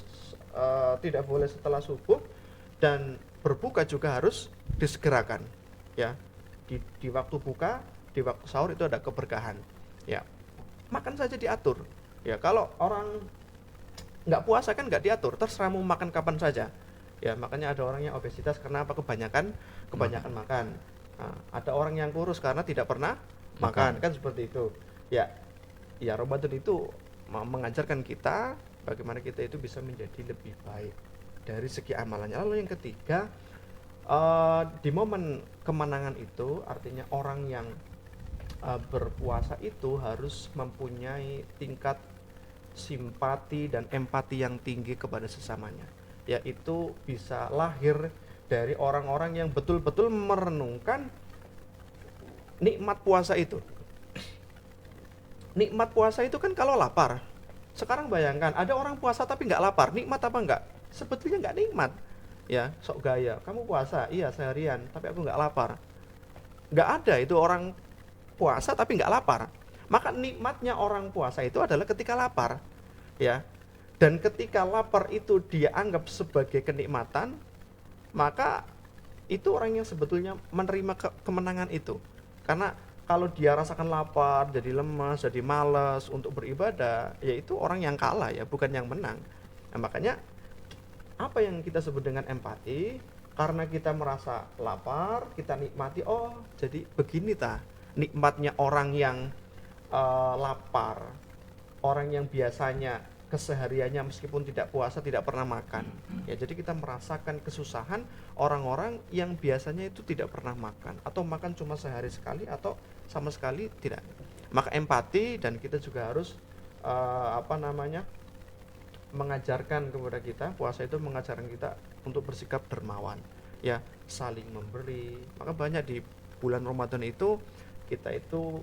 tidak boleh setelah subuh, dan berbuka juga harus disegerakan. Ya, di waktu buka, di waktu sahur itu ada keberkahan. Ya, makan saja diatur. Ya, kalau orang nggak puasa kan nggak diatur, terserah mau makan kapan saja. Ya, makanya ada orang yang obesitas karena apa? Kebanyakan makan. Nah, ada orang yang kurus karena tidak pernah makan, kan seperti itu. Ya, Ramadan itu mengajarkan kita bagaimana kita itu bisa menjadi lebih baik dari segi amalannya. Lalu yang ketiga, di momen kemenangan itu artinya orang yang berpuasa itu harus mempunyai tingkat simpati dan empati yang tinggi kepada sesamanya. Yaitu bisa lahir dari orang-orang yang betul-betul merenungkan nikmat puasa itu. Nikmat puasa itu kan kalau lapar. Sekarang bayangkan ada orang puasa tapi nggak lapar, nikmat apa enggak? Sebetulnya nggak nikmat. Ya, sok gaya. Kamu puasa, iya seharian, tapi aku nggak lapar. Nggak ada itu orang puasa tapi nggak lapar. Maka nikmatnya orang puasa itu adalah ketika lapar. Ya. Dan ketika lapar itu dia anggap sebagai kenikmatan, maka itu orang yang sebetulnya menerima kemenangan itu. Karena kalau dia rasakan lapar, jadi lemas, jadi malas untuk beribadah, ya itu orang yang kalah ya, bukan yang menang. Nah, makanya apa yang kita sebut dengan empati, karena kita merasa lapar, kita nikmati, oh jadi begini nikmatnya orang yang lapar, orang yang biasanya kesehariannya meskipun tidak puasa tidak pernah makan. Ya, jadi kita merasakan kesusahan orang-orang yang biasanya itu tidak pernah makan atau makan cuma sehari sekali atau sama sekali tidak. Maka empati, dan kita juga harus mengajarkan kepada kita, puasa itu mengajarkan kita untuk bersikap dermawan, ya, saling memberi. Maka banyak di bulan Ramadan itu kita itu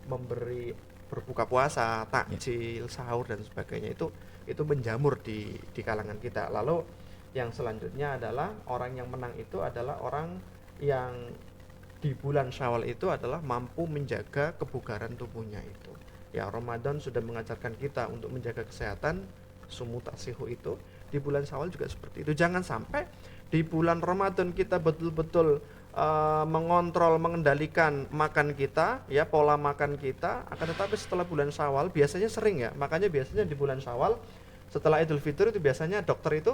memberi, berbuka puasa, takjil, sahur dan sebagainya, itu menjamur di kalangan kita. Lalu yang selanjutnya adalah orang yang menang itu adalah orang yang di bulan Syawal itu adalah mampu menjaga kebugaran tubuhnya itu. Ya, Ramadan sudah mengajarkan kita untuk menjaga kesehatan, sumu taksihu itu. Di bulan Syawal juga seperti itu. Jangan sampai di bulan Ramadan kita betul-betul mengontrol, mengendalikan makan kita, ya pola makan kita. Akan tetapi setelah bulan Syawal biasanya sering ya, makanya biasanya di bulan Syawal setelah Idul Fitri itu biasanya dokter itu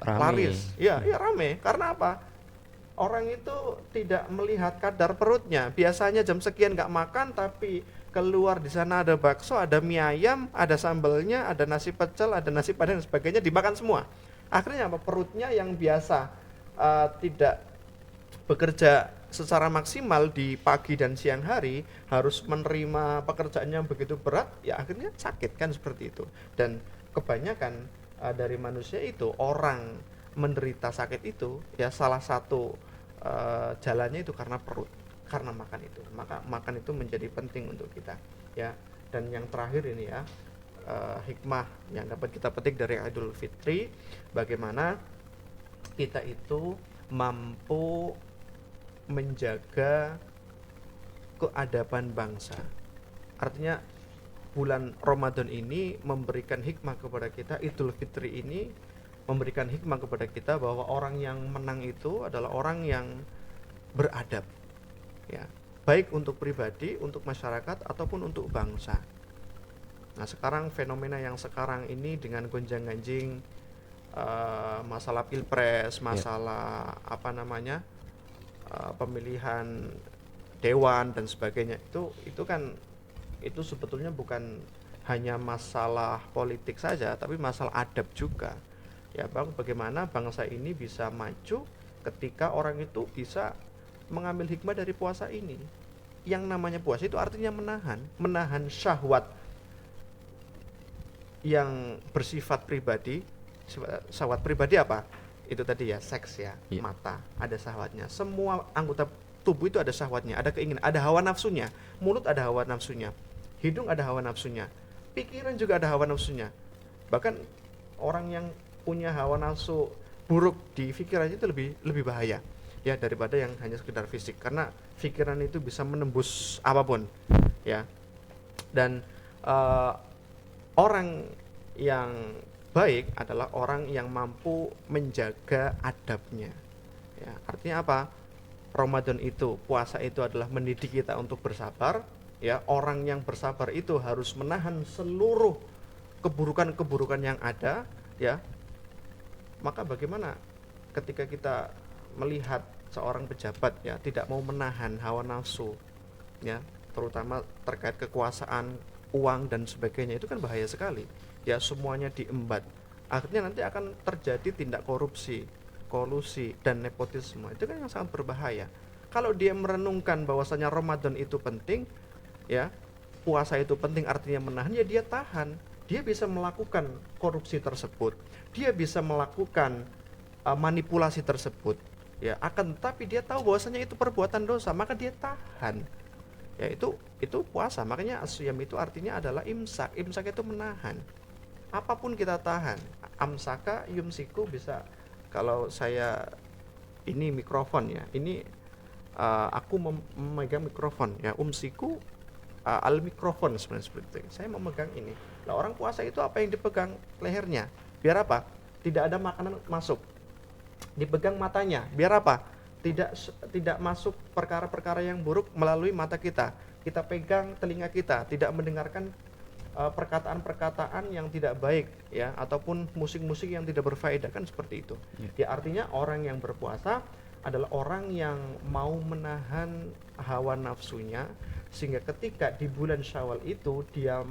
laris, ya rame. Karena apa? Orang itu tidak melihat kadar perutnya. Biasanya jam sekian nggak makan, tapi keluar di sana ada bakso, ada mie ayam, ada sambelnya, ada nasi pecel, ada nasi padang dan sebagainya, dimakan semua. Akhirnya apa? Perutnya yang biasa tidak bekerja secara maksimal di pagi dan siang hari, harus menerima pekerjaan yang begitu berat, ya akhirnya sakit kan, seperti itu. Dan kebanyakan dari manusia itu, orang menderita sakit itu ya salah satu jalannya itu karena perut, karena makan itu. Maka makan itu menjadi penting untuk kita ya. Dan yang terakhir ini ya, hikmah yang dapat kita petik dari Idul Fitri, bagaimana kita itu mampu menjaga keadaban bangsa. Artinya bulan Ramadan ini memberikan hikmah kepada kita, Idul Fitri ini memberikan hikmah kepada kita bahwa orang yang menang itu adalah orang yang beradab ya, baik untuk pribadi, untuk masyarakat ataupun untuk bangsa. Nah, sekarang fenomena yang sekarang ini dengan gonjang-ganjing masalah pilpres, masalah pemilihan dewan dan sebagainya, itu kan itu sebetulnya bukan hanya masalah politik saja, tapi masalah adab juga ya. Bagaimana bangsa ini bisa maju ketika orang itu bisa mengambil hikmah dari puasa ini. Yang namanya puasa itu artinya menahan syahwat yang bersifat pribadi. Syahwat pribadi apa? Itu tadi ya, seks ya, mata ada syahwatnya, semua anggota tubuh itu ada syahwatnya, ada keinginan, ada hawa nafsunya. Mulut ada hawa nafsunya, hidung ada hawa nafsunya, pikiran juga ada hawa nafsunya. Bahkan orang yang punya hawa nafsu buruk di pikirannya itu lebih bahaya ya daripada yang hanya sekedar fisik, karena pikiran itu bisa menembus apapun ya. Dan orang yang baik adalah orang yang mampu menjaga adabnya ya. Artinya apa? Ramadan itu, puasa itu adalah mendidik kita untuk bersabar ya. Orang yang bersabar itu harus menahan seluruh keburukan-keburukan yang ada ya. Maka bagaimana ketika kita melihat seorang pejabat ya tidak mau menahan hawa nafsu ya, terutama terkait kekuasaan, uang dan sebagainya, itu kan bahaya sekali ya. Semuanya diembat, akhirnya nanti akan terjadi tindak korupsi, kolusi dan nepotisme. Itu kan yang sangat berbahaya. Kalau dia merenungkan bahwasanya Ramadan itu penting ya, puasa itu penting, artinya menahan, ya dia tahan. Dia bisa melakukan korupsi tersebut, dia bisa melakukan manipulasi tersebut ya, akan tetapi dia tahu bahwasanya itu perbuatan dosa, maka dia tahan ya. Itu puasa. Makanya asyam itu artinya adalah imsak. Imsak itu menahan, apapun kita tahan. Amsaka yumsiku, bisa, kalau saya ini mikrofon ya, ini aku memegang mikrofon ya, umsiku al mikrofon, sebenarnya seperti itu. Saya memegang ini. Nah, orang puasa itu apa yang dipegang? Lehernya. Biar apa? Tidak ada makanan masuk. Dipegang matanya. Biar apa? Tidak masuk perkara-perkara yang buruk melalui mata kita. Kita pegang telinga kita, tidak mendengarkan perkataan-perkataan yang tidak baik ya, ataupun musik-musik yang tidak berfaedah, kan seperti itu ya. Artinya orang yang berpuasa adalah orang yang mau menahan hawa nafsunya, sehingga ketika di bulan Syawal itu dia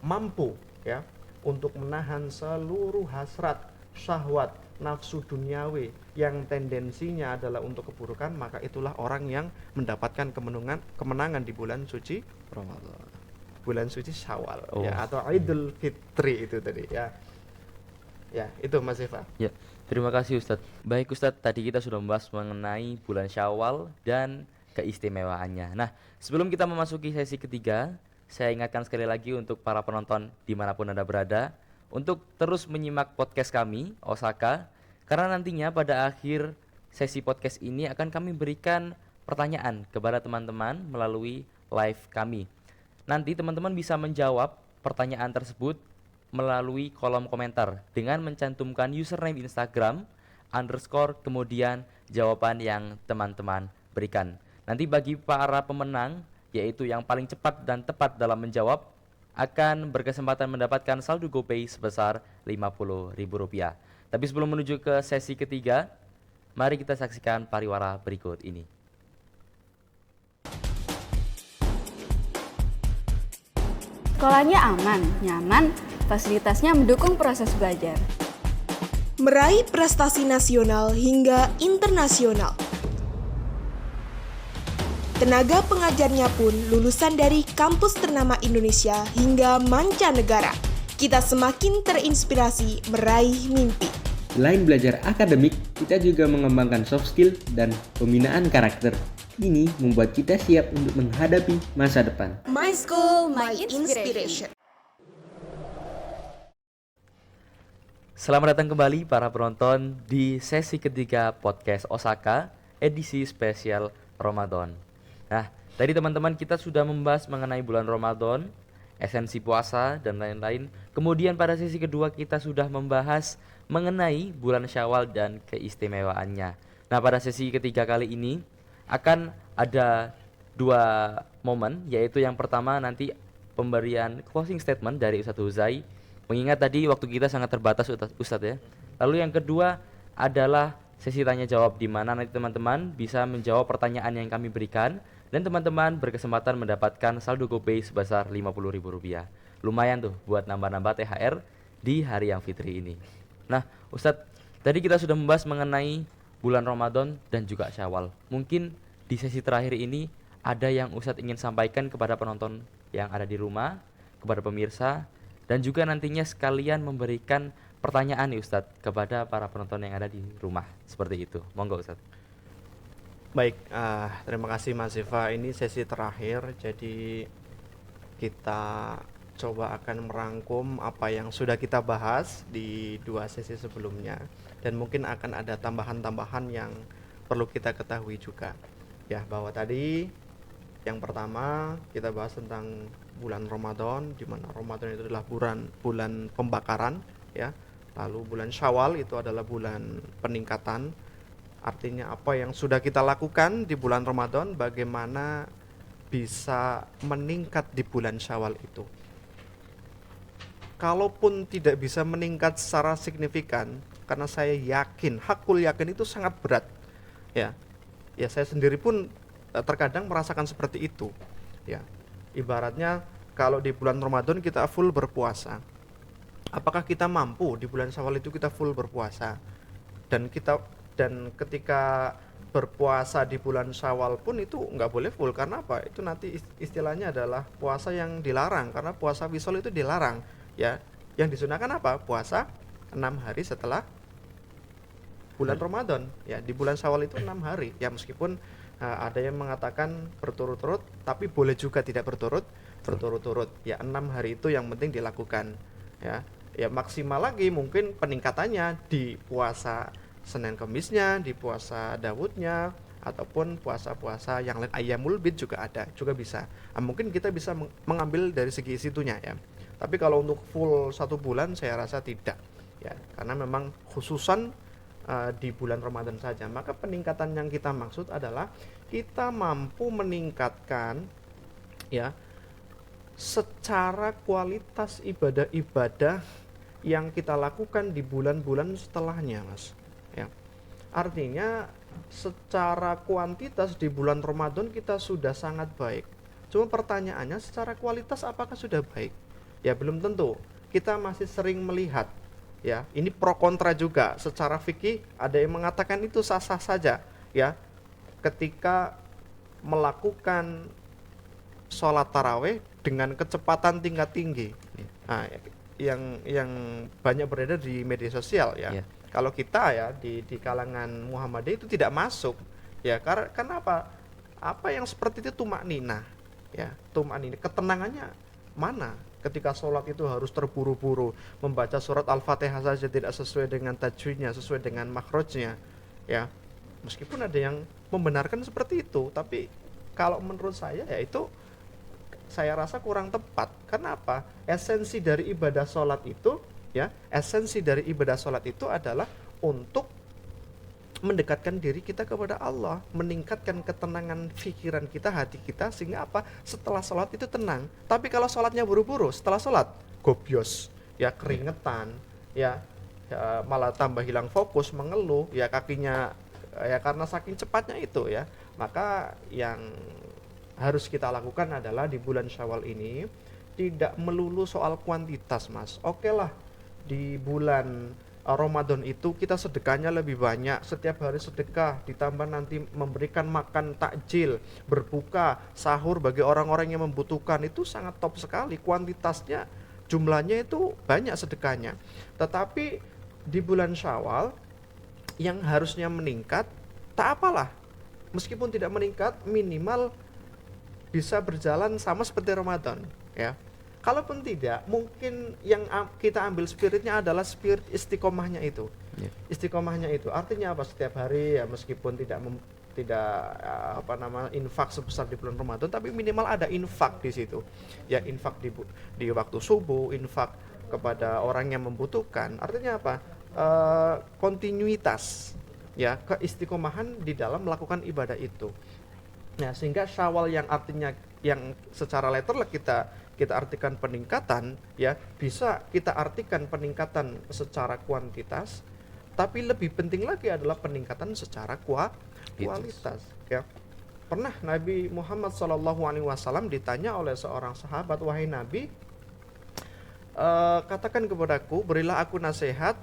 mampu ya untuk menahan seluruh hasrat, syahwat, nafsu duniawi yang tendensinya adalah untuk keburukan. Maka itulah orang yang mendapatkan kemenangan di bulan suci Ramadan, bulan suci Syawal ya, atau Idul Fitri itu tadi ya. Ya, itu Mas Eva. Ya, terima kasih Ustadz. Baik Ustadz, tadi kita sudah membahas mengenai bulan Syawal dan keistimewaannya. Nah, sebelum kita memasuki sesi ketiga, saya ingatkan sekali lagi untuk para penonton dimanapun Anda berada, untuk terus menyimak podcast kami, Osaka, karena nantinya pada akhir sesi podcast ini akan kami berikan pertanyaan kepada teman-teman melalui live kami. Nanti teman-teman bisa menjawab pertanyaan tersebut melalui kolom komentar dengan mencantumkan username Instagram _ kemudian jawaban yang teman-teman berikan. Nanti bagi para pemenang, yaitu yang paling cepat dan tepat dalam menjawab, akan berkesempatan mendapatkan saldo GoPay sebesar Rp50.000. Tapi sebelum menuju ke sesi ketiga, mari kita saksikan pariwara berikut ini. Sekolahnya aman, nyaman, fasilitasnya mendukung proses belajar. Meraih prestasi nasional hingga internasional. Tenaga pengajarnya pun lulusan dari kampus ternama Indonesia hingga mancanegara. Kita semakin terinspirasi meraih mimpi. Selain belajar akademik, kita juga mengembangkan soft skill dan pembinaan karakter. Ini membuat kita siap untuk menghadapi masa depan. My school, my inspiration. Selamat datang kembali para penonton di sesi ketiga podcast Osaka edisi spesial Ramadan. Nah, tadi teman-teman kita sudah membahas mengenai bulan Ramadan, esensi puasa dan lain-lain. Kemudian pada sesi kedua kita sudah membahas mengenai bulan Syawal dan keistimewaannya. Nah, pada sesi ketiga kali ini akan ada dua momen, yaitu yang pertama nanti pemberian closing statement dari Ustadz Huzai. Mengingat tadi waktu kita sangat terbatas Ustadz ya. Lalu yang kedua adalah sesi tanya jawab, di mana nanti teman-teman bisa menjawab pertanyaan yang kami berikan dan teman-teman berkesempatan mendapatkan saldo GoPay sebesar Rp50.000. Lumayan tuh buat nambah-nambah THR di hari yang fitri ini. Nah, Ustadz, tadi kita sudah membahas mengenai bulan Ramadan dan juga Syawal. Mungkin di sesi terakhir ini ada yang Ustadz ingin sampaikan kepada penonton yang ada di rumah, kepada pemirsa, dan juga nantinya sekalian memberikan pertanyaan nih Ustadz kepada para penonton yang ada di rumah. Seperti itu. Monggo Ustadz. Baik, terima kasih Mas Ziva. Ini sesi terakhir, jadi kita coba akan merangkum apa yang sudah kita bahas di dua sesi sebelumnya, dan mungkin akan ada tambahan-tambahan yang perlu kita ketahui juga. Ya, bahwa tadi yang pertama kita bahas tentang bulan Ramadan, di mana Ramadan itu adalah bulan pembakaran, ya. Lalu bulan Syawal itu adalah bulan peningkatan. Artinya apa yang sudah kita lakukan di bulan Ramadan, bagaimana bisa meningkat di bulan Syawal itu. Kalaupun tidak bisa meningkat secara signifikan, karena saya yakin, hakul yakin itu sangat berat. Ya, saya sendiri pun terkadang merasakan seperti itu. Ya, ibaratnya kalau di bulan Ramadan kita full berpuasa, apakah kita mampu di bulan Syawal itu kita full berpuasa? Dan ketika berpuasa di bulan Syawal pun itu nggak boleh full, karena apa? Itu nanti istilahnya adalah puasa yang dilarang, karena puasa wisol itu dilarang, ya. Yang disunahkan apa? Puasa 6 hari setelah bulan Ramadan, ya. Di bulan Syawal itu 6 hari, ya, meskipun ada yang mengatakan berturut-turut, tapi boleh juga tidak berturut-turut, ya. 6 hari itu yang penting dilakukan, ya. Ya, maksimal lagi mungkin peningkatannya di puasa Senin Kemisnya, di puasa Dawudnya, ataupun puasa-puasa yang lain, Ayyamul Bid juga ada, juga bisa. Mungkin kita bisa mengambil dari segi situnya, ya. Tapi kalau untuk full 1 bulan saya rasa tidak, ya, karena memang khususan di bulan Ramadan saja. Maka peningkatan yang kita maksud adalah kita mampu meningkatkan, ya, secara kualitas ibadah-ibadah yang kita lakukan di bulan-bulan setelahnya, Mas. Ya. Artinya secara kuantitas di bulan Ramadan kita sudah sangat baik. Cuma pertanyaannya secara kualitas apakah sudah baik? Ya, belum tentu. Kita masih sering melihat, ya, ini pro kontra juga. Secara fikih ada yang mengatakan itu sah-sah saja, ya. Ketika melakukan sholat taraweh dengan kecepatan tingkat tinggi. Nah, yang banyak beredar di media sosial, ya. Yeah. Kalau kita, ya, di kalangan Muhammadiyah itu tidak masuk, ya, karena apa? Apa yang seperti itu tumakninah, ya, tumakninah, ketenangannya mana? Ketika sholat itu harus terburu-buru, membaca surat Al-Fatihah saja tidak sesuai dengan tajwidnya, sesuai dengan makhrajnya, ya. Meskipun ada yang membenarkan seperti itu, tapi kalau menurut saya, ya, itu saya rasa kurang tepat. Karena apa? Esensi dari ibadah sholat itu, ya, esensi dari ibadah sholat itu adalah untuk mendekatkan diri kita kepada Allah, meningkatkan ketenangan pikiran kita, hati kita, sehingga apa? Setelah sholat itu tenang. Tapi kalau sholatnya buru-buru, setelah sholat gobyos, ya keringetan, ya malah tambah hilang fokus, mengeluh, ya kakinya ya karena saking cepatnya itu ya. Maka yang harus kita lakukan adalah di bulan Syawal ini tidak melulu soal kuantitas, Mas. Oke lah, di bulan Ramadan itu kita sedekahnya lebih banyak, setiap hari sedekah, ditambah nanti memberikan makan takjil, berbuka, sahur bagi orang-orang yang membutuhkan, itu sangat top sekali, kuantitasnya, jumlahnya itu banyak sedekahnya. Tetapi di bulan Syawal yang harusnya meningkat, tak apalah, meskipun tidak meningkat, minimal bisa berjalan sama seperti Ramadan, ya. Kalaupun tidak, mungkin yang kita ambil spiritnya adalah spirit istiqomahnya itu. Istiqomahnya itu artinya apa? Setiap hari ya, meskipun tidak infak sebesar di bulan Ramadan, tapi minimal ada infak di situ. Ya, infak di waktu subuh, infak kepada orang yang membutuhkan. Artinya apa? Kontinuitas, ya, keistiqomahan di dalam melakukan ibadah itu. Nah, sehingga Syawal yang artinya yang secara letterlek kita artikan peningkatan, ya, bisa kita artikan peningkatan secara kuantitas, tapi lebih penting lagi adalah peningkatan secara kualitas, ya. Pernah Nabi Muhammad SAW ditanya oleh seorang sahabat, "Wahai Nabi, katakan kepadaku, berilah aku nasihat,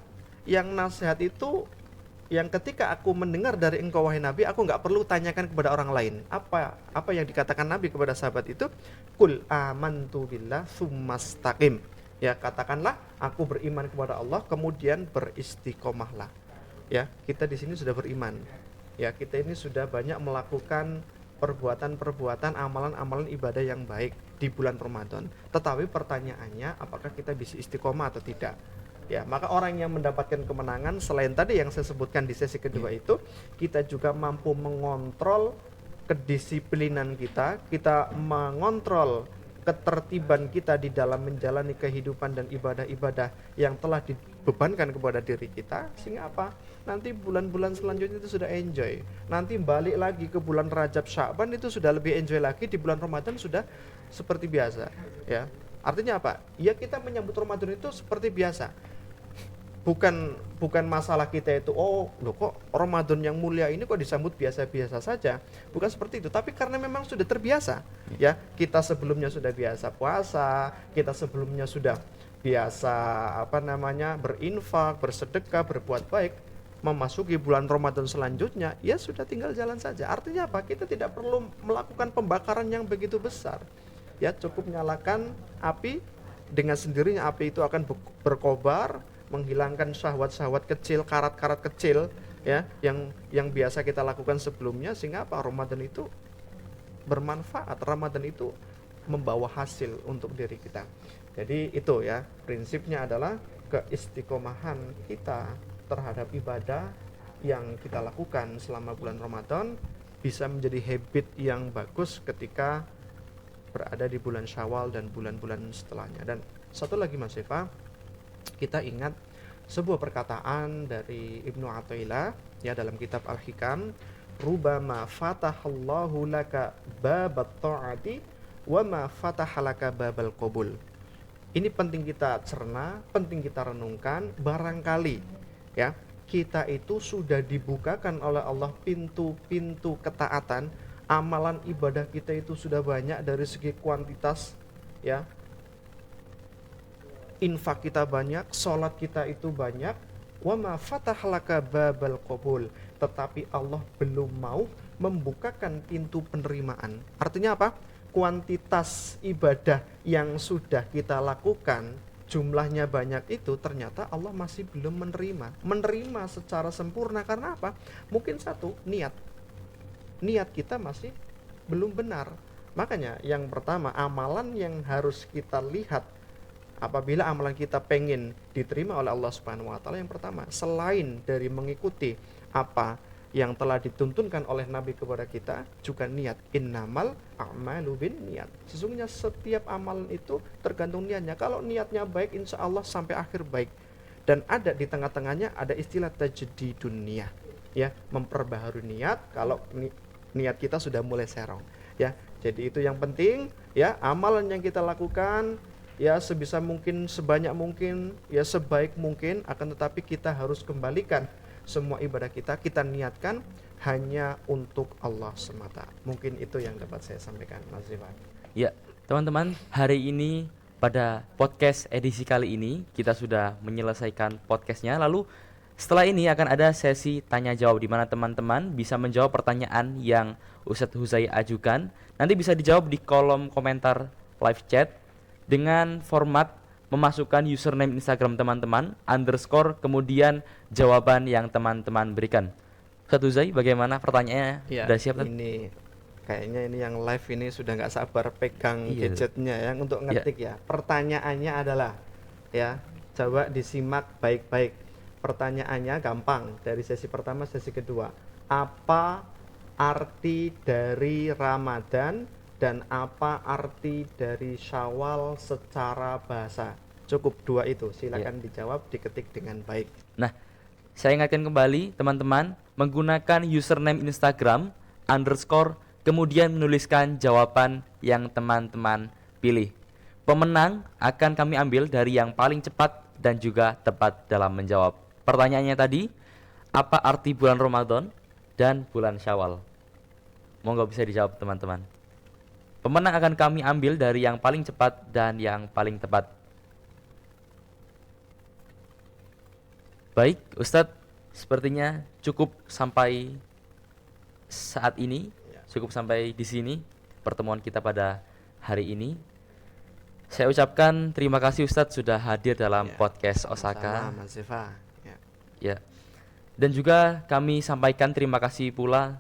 yang nasihat itu yang ketika aku mendengar dari engkau wahai Nabi, aku nggak perlu tanyakan kepada orang lain." Apa yang dikatakan Nabi kepada sahabat itu? Qul amantu billah tsumastaqim. Ya, katakanlah aku beriman kepada Allah, kemudian beristiqomahlah. Ya, kita di sini sudah beriman. Ya, kita ini sudah banyak melakukan perbuatan-perbuatan, amalan-amalan ibadah yang baik di bulan Ramadan. Tetapi pertanyaannya, apakah kita bisa istiqomah atau tidak? Ya, maka orang yang mendapatkan kemenangan selain tadi yang saya sebutkan di sesi kedua itu, kita juga mampu mengontrol kedisiplinan kita mengontrol ketertiban kita di dalam menjalani kehidupan dan ibadah-ibadah yang telah dibebankan kepada diri kita, sehingga apa? Nanti bulan-bulan selanjutnya itu sudah enjoy. Nanti balik lagi ke bulan Rajab Sya'ban itu sudah lebih enjoy lagi, di bulan Ramadan sudah seperti biasa, ya. Artinya apa? Ya, kita menyambut Ramadan itu seperti biasa. Bukan masalah kita itu, oh loh kok Ramadan yang mulia ini kok disambut biasa-biasa saja. Bukan seperti itu, tapi karena memang sudah terbiasa. Ya, kita sebelumnya sudah biasa puasa, kita sebelumnya sudah biasa berinfak, bersedekah, berbuat baik. Memasuki bulan Ramadan selanjutnya, ya sudah tinggal jalan saja. Artinya apa? Kita tidak perlu melakukan pembakaran yang begitu besar. Ya, cukup nyalakan api, dengan sendirinya api itu akan berkobar, menghilangkan syahwat-syahwat kecil, karat-karat kecil, ya, yang biasa kita lakukan sebelumnya, sehingga apa? Ramadan itu bermanfaat, Ramadan itu membawa hasil untuk diri kita. Jadi itu ya, prinsipnya adalah keistiqomahan kita terhadap ibadah yang kita lakukan selama bulan Ramadan bisa menjadi habit yang bagus ketika berada di bulan Syawal dan bulan-bulan setelahnya. Dan satu lagi Mas Eva, kita ingat sebuah perkataan dari Ibnu Athaillah ya dalam kitab Al-Hikam, rubama fatahallahu laka babat ta'ati wa ma fatahalaka babal qabul. Ini penting kita cerna, penting kita renungkan. Barangkali ya kita itu sudah dibukakan oleh Allah pintu-pintu ketaatan, amalan ibadah kita itu sudah banyak dari segi kuantitas, ya, infak kita banyak, sholat kita itu banyak, wa ma fatahalaka babal qabul, tetapi Allah belum mau membukakan pintu penerimaan. Artinya apa? Kuantitas ibadah yang sudah kita lakukan, jumlahnya banyak itu, ternyata Allah masih belum menerima secara sempurna. Karena apa? Mungkin satu, niat kita masih belum benar. Makanya yang pertama, amalan yang harus kita lihat apabila amalan kita pengen diterima oleh Allah Subhanahu wa taala, yang pertama, selain dari mengikuti apa yang telah dituntunkan oleh Nabi kepada kita, juga niat. Innamal a'malu binniyat. Sesungguhnya setiap amalan itu tergantung niatnya. Kalau niatnya baik, insya Allah sampai akhir baik. Dan ada di tengah-tengahnya ada istilah tajdidun niyah. ya, memperbaharui niat kalau niat kita sudah mulai serong, ya. Jadi itu yang penting, ya, amalan yang kita lakukan ya sebisa mungkin, sebanyak mungkin, ya sebaik mungkin, akan tetapi kita harus kembalikan semua ibadah kita niatkan hanya untuk Allah semata. Mungkin itu yang dapat saya sampaikan, Mas Rifan. Ya, teman-teman, hari ini pada podcast edisi kali ini kita sudah menyelesaikan podcastnya. Lalu setelah ini akan ada sesi tanya jawab di mana teman-teman bisa menjawab pertanyaan yang Ustadz Huzai ajukan. Nanti bisa dijawab di kolom komentar live chat dengan format memasukkan username Instagram teman-teman, underscore, kemudian jawaban yang teman-teman berikan. Ustadz Huzai, bagaimana pertanyaannya? Ya, Sudah siap? ini kayaknya ini yang live ini sudah nggak sabar pegang Iya. gadgetnya yang untuk ngetik ya. Pertanyaannya adalah, ya, coba disimak baik-baik. Pertanyaannya gampang, dari sesi pertama sesi kedua. Apa arti dari Ramadan dan apa arti dari Syawal secara bahasa? Cukup dua itu, silakan dijawab, diketik dengan baik. Nah, saya ingatkan kembali teman-teman, menggunakan username Instagram, underscore, kemudian menuliskan jawaban yang teman-teman pilih. Pemenang akan kami ambil dari yang paling cepat dan juga tepat dalam menjawab. Pertanyaannya tadi, apa arti bulan Ramadan dan bulan Syawal? Monggo bisa dijawab teman-teman. Pemenang akan kami ambil dari yang paling cepat dan yang paling tepat. Baik, Ustadz, sepertinya cukup sampai saat ini, cukup sampai di sini pertemuan kita pada hari ini. Saya ucapkan terima kasih Ustadz sudah hadir dalam Ya, podcast Osaka. sama Mas Ziva. Ya. Ya. Dan juga kami sampaikan terima kasih pula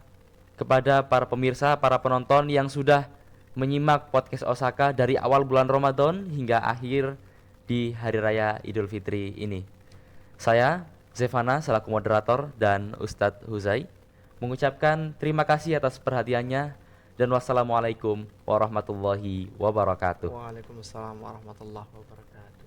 kepada para pemirsa, para penonton yang sudah menyimak podcast Osaka dari awal bulan Ramadan hingga akhir di Hari Raya Idul Fitri ini. Saya, Zevana, selaku moderator, dan Ustadz Huzai mengucapkan terima kasih atas perhatiannya dan wassalamualaikum warahmatullahi wabarakatuh. Waalaikumsalam warahmatullahi wabarakatuh.